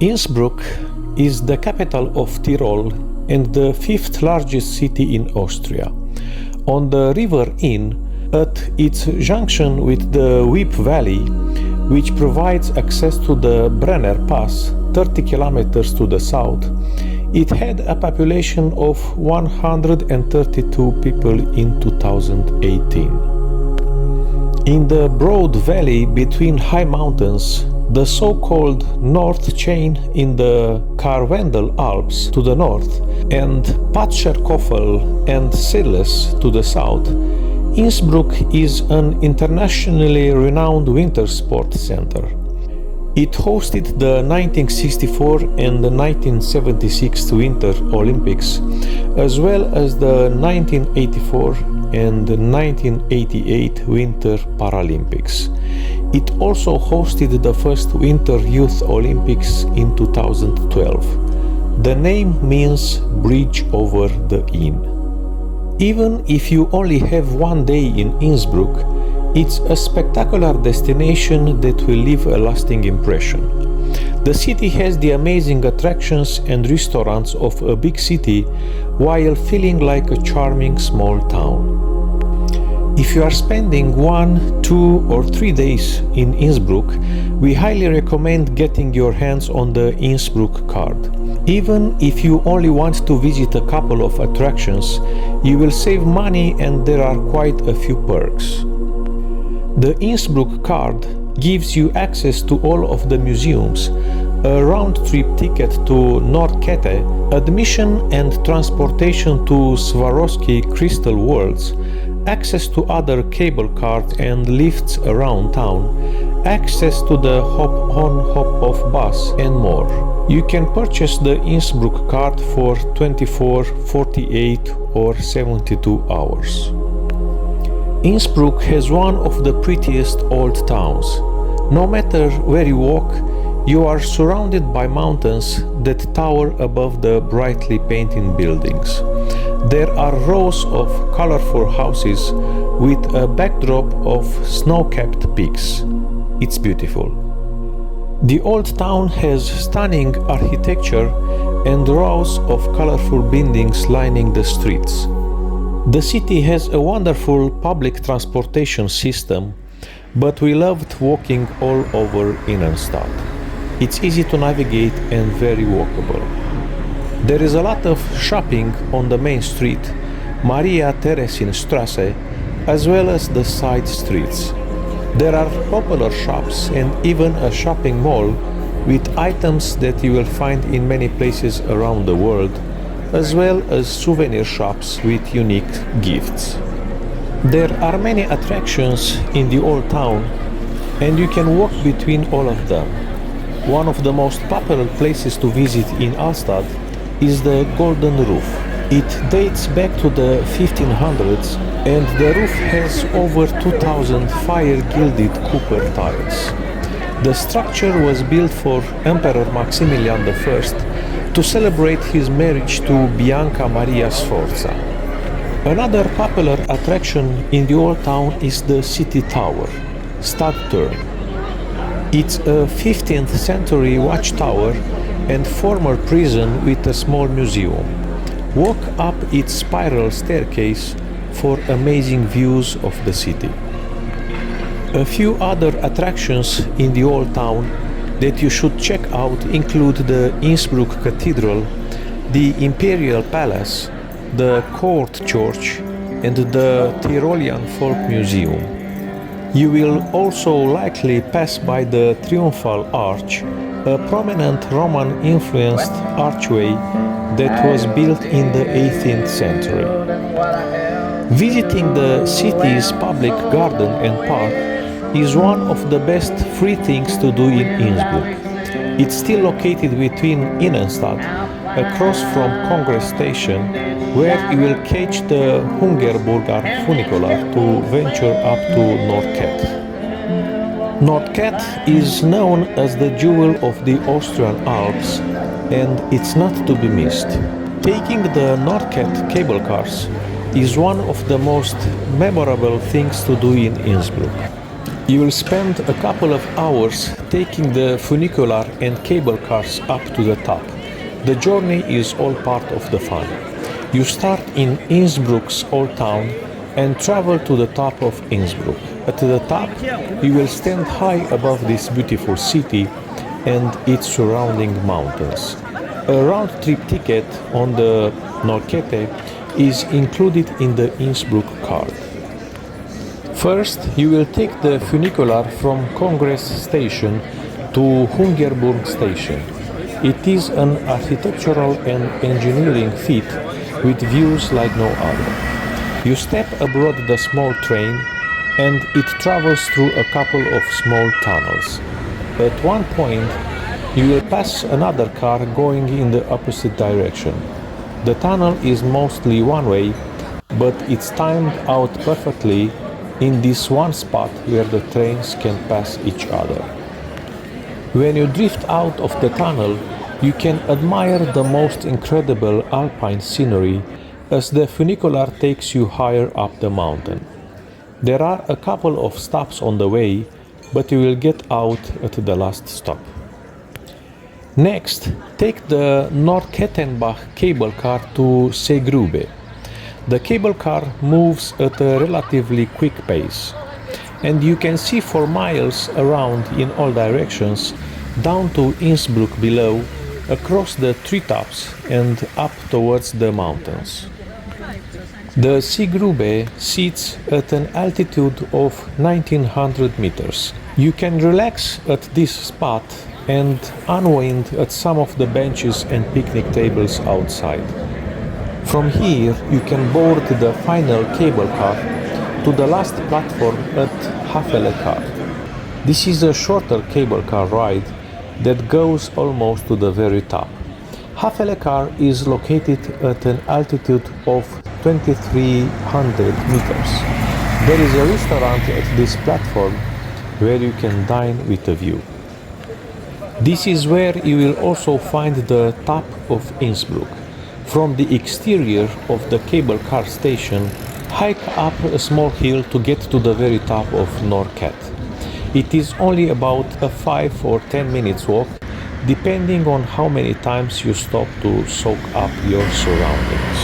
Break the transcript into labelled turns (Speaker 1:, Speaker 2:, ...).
Speaker 1: Innsbruck is the capital of Tyrol and the fifth largest city in Austria. On the river Inn, at its junction with the Wipp Valley, which provides access to the Brenner Pass 30 kilometers to the south, it had a population of 132 people in 2018. In the broad valley between high mountains, the so-called North Chain in the Karwendel Alps to the north and Patscherkofel and Seedles to the south, Innsbruck is an internationally renowned winter sport center. It hosted the 1964 and the 1976 Winter Olympics, as well as the 1984 and the 1988 Winter Paralympics. It also hosted the first Winter Youth Olympics in 2012. The name means bridge over the Inn. Even if you only have one day in Innsbruck, it's a spectacular destination that will leave a lasting impression. The city has the amazing attractions and restaurants of a big city while feeling like a charming small town. If you are spending 1, 2 or 3 days in Innsbruck, we highly recommend getting your hands on the Innsbruck card. Even if you only want to visit a couple of attractions, you will save money and there are quite a few perks. The Innsbruck card gives you access to all of the museums, a round-trip ticket to Nordkette, admission and transportation to Swarovski Crystal Worlds, access to other cable cars and lifts around town, access to the hop-on hop-off bus and more. You can purchase the Innsbruck card for 24, 48 or 72 hours. Innsbruck has one of the prettiest old towns. No matter where you walk, you are surrounded by mountains that tower above the brightly painted buildings. There are rows of colorful houses with a backdrop of snow-capped peaks. It's beautiful. The old town has stunning architecture and rows of colorful buildings lining the streets. The city has a wonderful public transportation system, but we loved walking all over Innenstadt. It's easy to navigate and very walkable. There is a lot of shopping on the main street, Maria Theresienstraße, as well as the side streets. There are popular shops and even a shopping mall with items that you will find in many places around the world, as well as souvenir shops with unique gifts. There are many attractions in the old town and you can walk between all of them. One of the most popular places to visit in Altstadt is the Golden Roof. It dates back to the 1500s and the roof has over 2,000 fire-gilded copper tiles. The structure was built for Emperor Maximilian I to celebrate his marriage to Bianca Maria Sforza. Another popular attraction in the old town is the city tower, Stadtturm. It's a 15th century watchtower and former prison with a small museum. Walk up its spiral staircase for amazing views of the city. A few other attractions in the old town that you should check out include the Innsbruck Cathedral, the Imperial Palace, the Court Church, and the Tyrolean Folk Museum. You will also likely pass by the Triumphal Arch, a prominent Roman-influenced archway that was built in the 18th century. Visiting the city's public garden and park is one of the best free things to do in Innsbruck. It's still located between Innenstadt, across from Congress Station, where you will catch the Hungerburger funicular to venture up to Nordkette. Nordkette is known as the jewel of the Austrian Alps, and it's not to be missed. Taking the Nordkette cable cars is one of the most memorable things to do in Innsbruck. You will spend a couple of hours taking the funicular and cable cars up to the top. The journey is all part of the fun. You start in Innsbruck's old town and travel to the top of Innsbruck. At the top, you will stand high above this beautiful city and its surrounding mountains. A round-trip ticket on the Norrkette is included in the Innsbruck card. First, you will take the funicular from Congress Station to Hungerburg Station. It is an architectural and engineering feat with views like no other. You step aboard the small train and it travels through a couple of small tunnels. At one point, you will pass another car going in the opposite direction. The tunnel is mostly one-way, but it's timed out perfectly in this one spot where the trains can pass each other. When you drift out of the tunnel, you can admire the most incredible alpine scenery as the funicular takes you higher up the mountain. There are a couple of stops on the way, but you will get out at the last stop. Next, take the Nordkettenbach cable car to Seegrube. The cable car moves at a relatively quick pace, and you can see for miles around in all directions, down to Innsbruck below, across the treetops and up towards the mountains. The Seegrube sits at an altitude of 1900 meters. You can relax at this spot and unwind at some of the benches and picnic tables outside. From here, you can board the final cable car to the last platform at Havelekar. This is a shorter cable car ride that goes almost to the very top. Havelekar is located at an altitude of 2300 meters. There is a restaurant at this platform where you can dine with a view. This is where you will also find the top of Innsbruck. From the exterior of the cable car station, hike up a small hill to get to the very top of Norrkette. It is only about a 5 or 10 minutes walk, depending on how many times you stop to soak up your surroundings.